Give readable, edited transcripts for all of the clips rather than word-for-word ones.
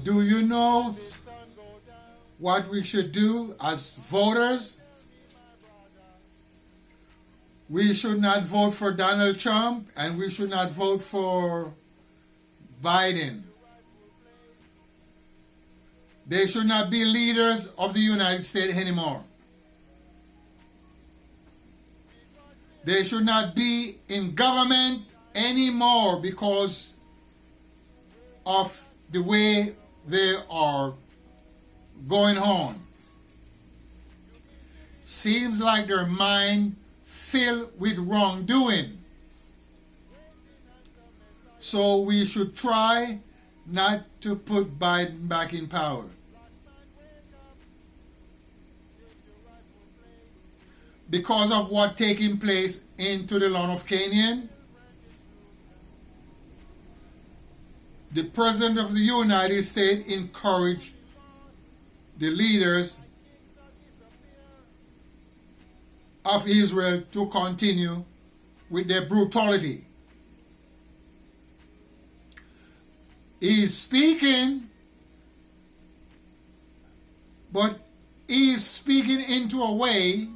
Do you know what we should do as voters? We should not vote for Donald Trump, and we should not vote for Biden. They should not be leaders of the United States anymore. They should not be in government anymore because of the way they are going on. Seems like their mind filled with wrongdoing. So we should try not to put Biden back in power. Because of what taking place into the land of Canaan, the President of the United States encouraged the leaders of Israel to continue with their brutality. He is speaking, but he is speaking into a way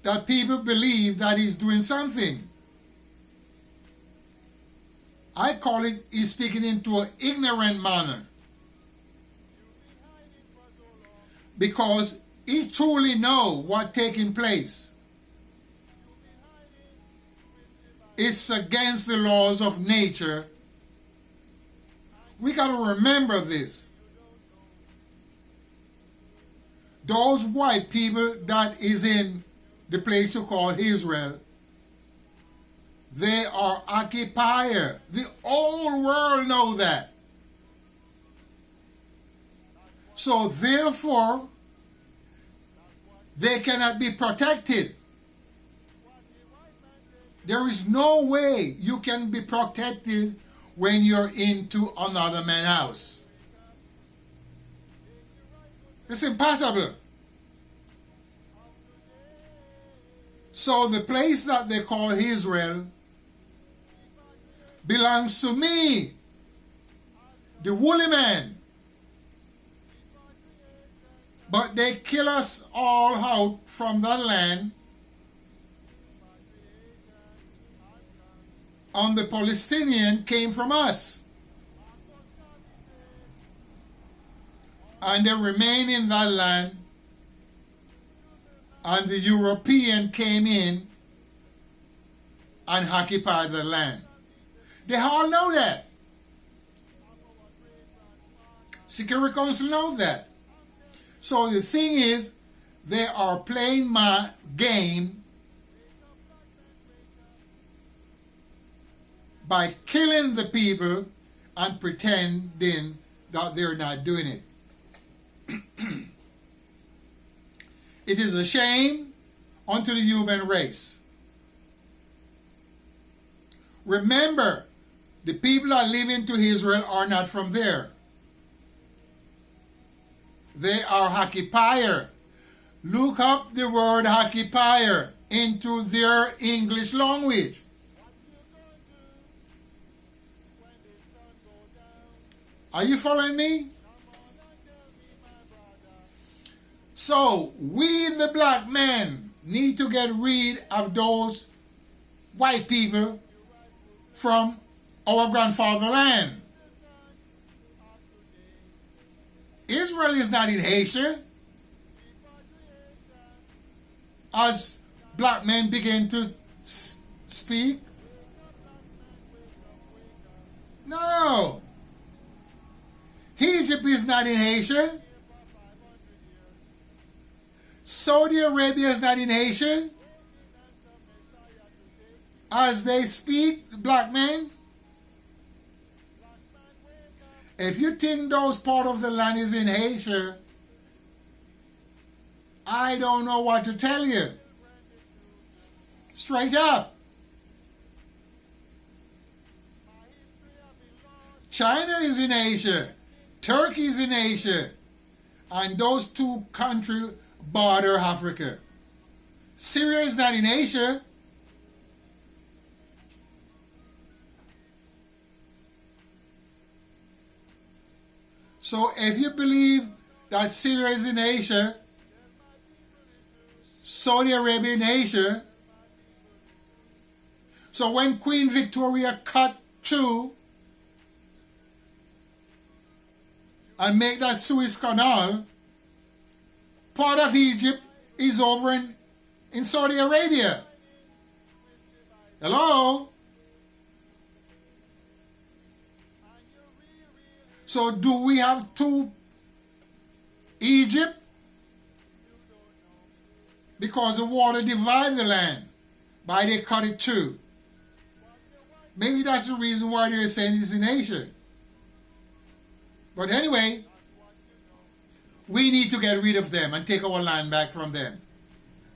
that people believe that he's doing something. I call it he's speaking into an ignorant manner. Because he truly knows what's taking place. It's against the laws of nature. We got to remember this. Those white people that is in the place you call Israel, they are occupier. The whole world know that. So therefore, they cannot be protected. There is no way you can be protected when you're into another man's house. It's impossible. So the place that they call Israel belongs to me, the woolly man. But they kill us all out from that land, and the Palestinian came from us. And they remain in that land, and the European came in and occupied the land. They all know that. Security Council knows that. So the thing is, they are playing my game by killing the people and pretending that they're not doing it. It is a shame unto the human race. Remember, the people that live into Israel are not from there. They are occupier. Look up the word occupier into their English language. Are you following me? So, we the black men need to get rid of those white people from our grandfather land. Israel is not in Asia. As black men begin to speak. No. Egypt is not in Asia. Saudi Arabia is not in Asia. As they speak, black men. If you think those part of the land is in Asia, I don't know what to tell you. Straight up. China is in Asia. Turkey is in Asia. And those two countries border Africa. Syria is not in Asia. So if you believe that Syria is in Asia, Saudi Arabia in Asia, so when Queen Victoria cut through and make that Suez Canal, part of Egypt is over in Saudi Arabia. Hello? So do we have two Egypt? Because the water divided the land by they cut it through. Maybe that's the reason why they're saying it's in Asia. But anyway, we need to get rid of them and take our land back from them.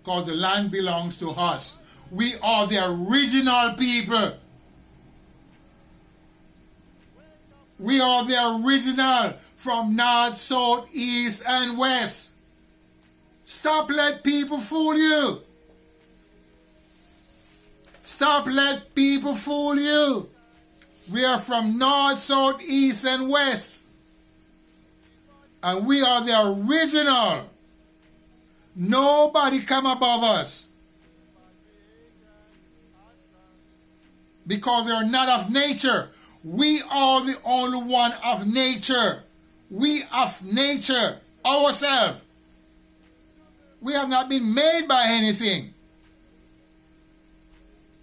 Because the land belongs to us. We are the original people. We are the original from north, south, east, and west. Stop let people fool you. Stop let people fool you. We are from north, south, east, and west. And we are the original. Nobody come above us. Because they are not of nature. We are the only one of nature. We of nature ourselves. We have not been made by anything.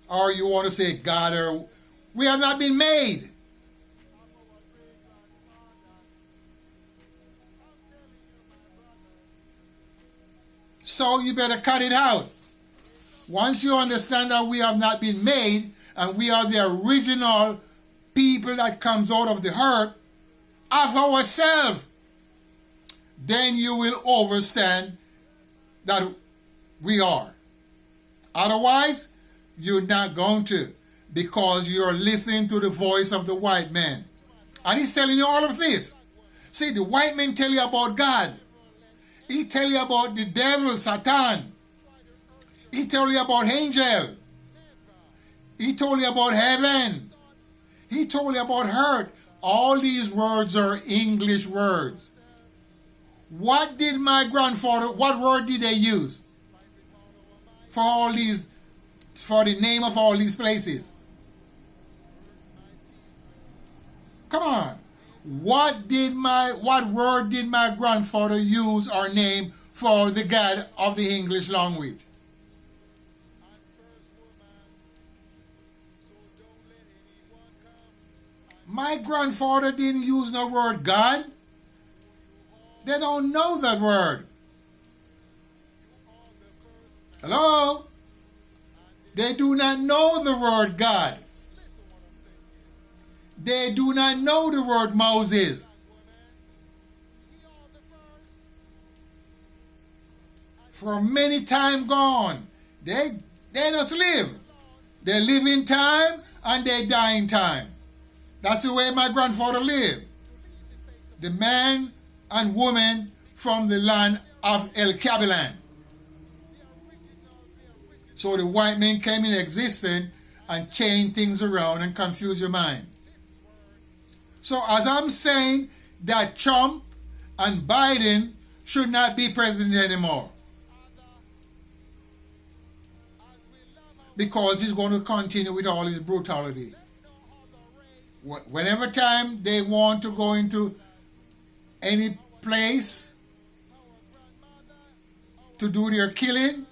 Or you want to say God, or we have not been made. So you better cut it out. Once you understand that we have not been made and we are the original people that comes out of the earth of ourselves, then you will understand that we are. Otherwise, you're not going to, because you're listening to the voice of the white man. And he's telling you all of this. See, the white man tell you about God. He tell you about the devil, Satan. He tell you about angel. He told you about heaven. He told you about earth. All these words are English words. What did my grandfather, what word did they use for all these, for the name of all these places? Come on. What word did my grandfather use or name for the God of the English language? My grandfather didn't use the word God. They don't know that word. Hello? They do not know the word God. They do not know the word Moses. For many time gone, they just live. They live in time and they die in time. That's the way my grandfather lived. The man and woman from the land of El Cabilan. So the white man came in existence and changed things around and confused your mind. So as I'm saying that Trump and Biden should not be president anymore. Because he's going to continue with all his brutality. Whenever time they want to go into any place to do their killing,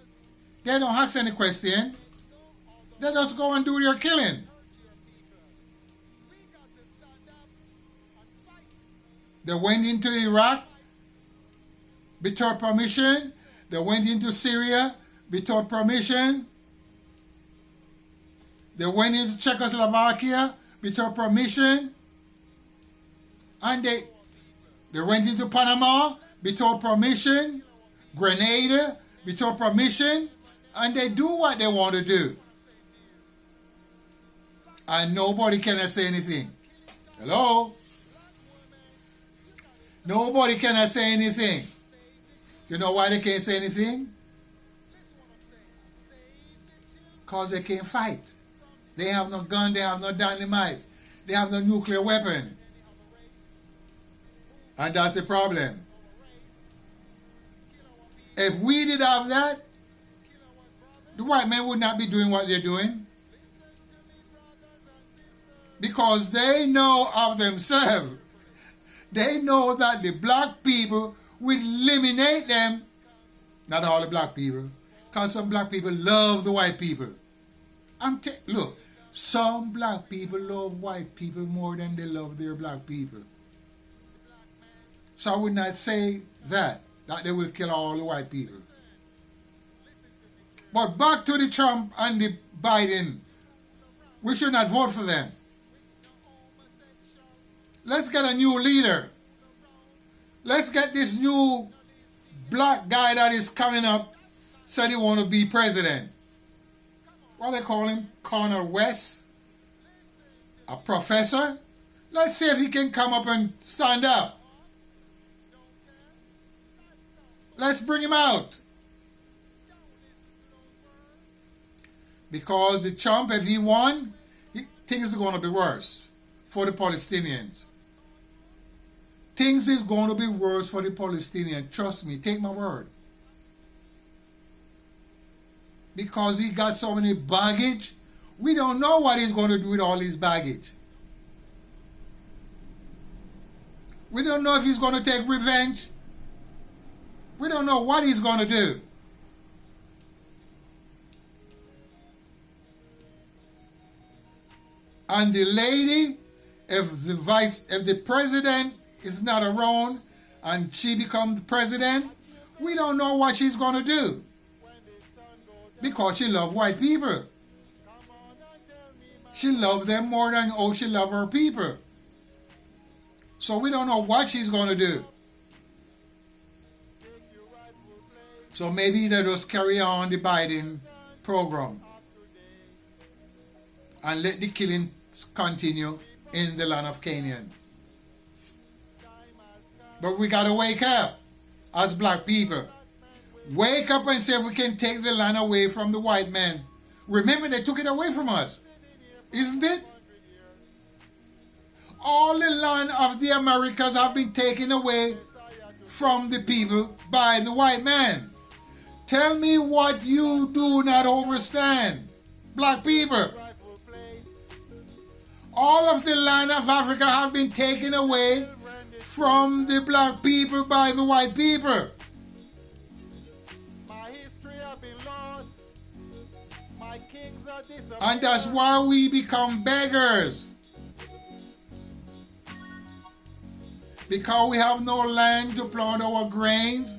they don't ask any question. They just go and do their killing. They went into Iraq without permission. They went into Syria without permission. They went into Czechoslovakia without permission. And they went into Panama without permission. Grenada without permission. And they do what they want to do. And nobody can say anything. Hello? Nobody can say anything. You know why they can't say anything? Because they can't fight. They have no gun, they have no dynamite. They have no nuclear weapon. And that's the problem. If we did have that, the white men would not be doing what they're doing. Because they know of themselves. They know that the black people will eliminate them. Not all the black people. Because some black people love the white people. Look, some black people love white people more than they love their black people. So I would not say that they will kill all the white people. But back to the Trump and the Biden. We should not vote for them. Let's get a new leader. Let's get this new black guy that is coming up, said he want to be president. What do they call him? Connor West? A professor? Let's see if he can come up and stand up. Let's bring him out. Because the Trump, if he won, things are going to be worse for the Palestinians. Things is going to be worse for the Palestinians. Trust me, take my word. Because he got so many baggage, we don't know what he's going to do with all his baggage. We don't know if he's going to take revenge. We don't know what he's going to do. And the lady, if the president is not around and she becomes president, we don't know what she's going to do. Because she loves white people. She loves them more than she loves her people. So we don't know what she's going to do. So maybe they just carry on the Biden program and let the killings continue in the land of Canaan. But we got to wake up as black people. Wake up and say if we can take the land away from the white men. Remember, they took it away from us. Isn't it? All the land of the Americas have been taken away from the people by the white man. Tell me what you do not understand, black people. All of the land of Africa have been taken away from the black people by the white people. And that's why we become beggars. Because we have no land to plant our grains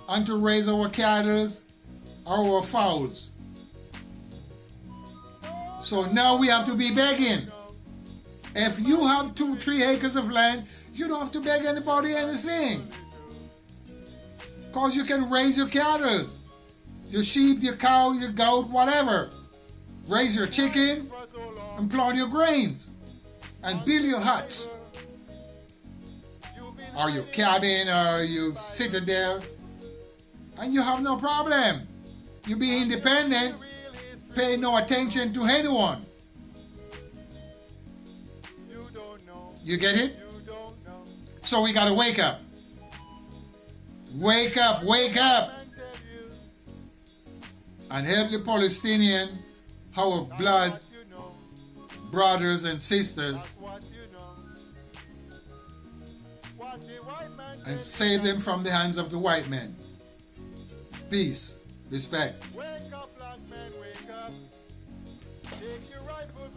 and to raise our cattle or our fowls. So now we have to be begging. If you have 2-3 acres of land, you don't have to beg anybody anything. Because you can raise your cattle, your sheep, your cow, your goat, whatever. Raise your chicken and plant your grains and build your huts. Or your cabin or your citadel. And you have no problem. You be independent, pay no attention to anyone. You get it? So we got to wake up. Wake up, wake up. And help the Palestinian, our blood brothers and sisters, and save them from the hands of the white men. Peace, respect.